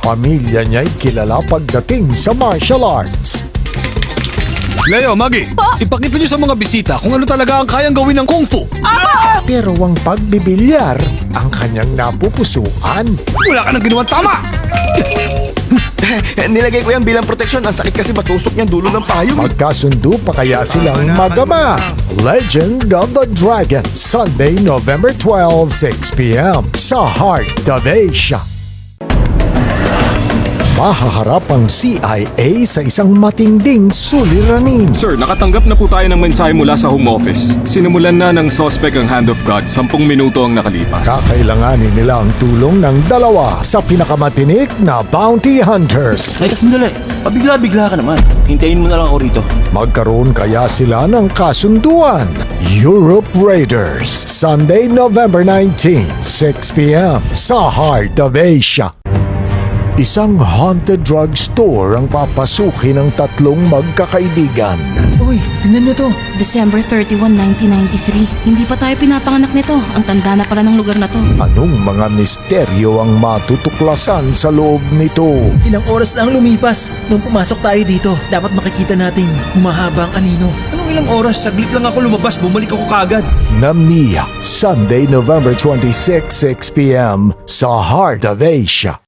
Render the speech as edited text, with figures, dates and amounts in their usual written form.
pamilya niya'y kilala pagdating sa martial arts. Leo, Maggie, ipakita niyo sa mga bisita kung ano talaga ang kayang gawin ng Kung Fu. Pero ang pagbibilyar ang kanyang napupusuan. Wala ka nang ginawang tama! Nilagay ko yan bilang proteksyon. Ang sakit kasi matusok niyang dulo ng payong. Magkasundo pa kaya silang magama? Legend of the Dragon, Sunday, November 12, 6 p.m. sa Heart of Asia. Mahaharap ang CIA sa isang matinding suliranin. Sir, nakatanggap na po tayo ng mensahe mula sa home office. Sinimulan na ng suspect ang hand of God. 10 minuto ang nakalipas. Kakailanganin nila ang tulong ng dalawa sa pinakamatinik na bounty hunters. Ay, sandali. Pabigla-bigla ka naman. Hintayin mo na lang ako rito. Magkaroon kaya sila ng kasunduan? Europe Raiders, Sunday, November 19, 6 p.m. sa Heart of Asia. Isang haunted drugstore ang papasukin ng tatlong magkakaibigan. Uy, tingnan niyo to. December 31, 1993. Hindi pa tayo pinapanganak nito. Ang tanda na pala ng lugar na to. Anong mga misteryo ang matutuklasan sa loob nito? Ilang oras na ang lumipas nung pumasok tayo dito. Dapat makikita natin humahaba ang anino. Anong ilang oras? Saglit lang ako lumabas. Bumalik ako kaagad. Namiya, Sunday, November 26, 6 p.m. sa Heart of Asia.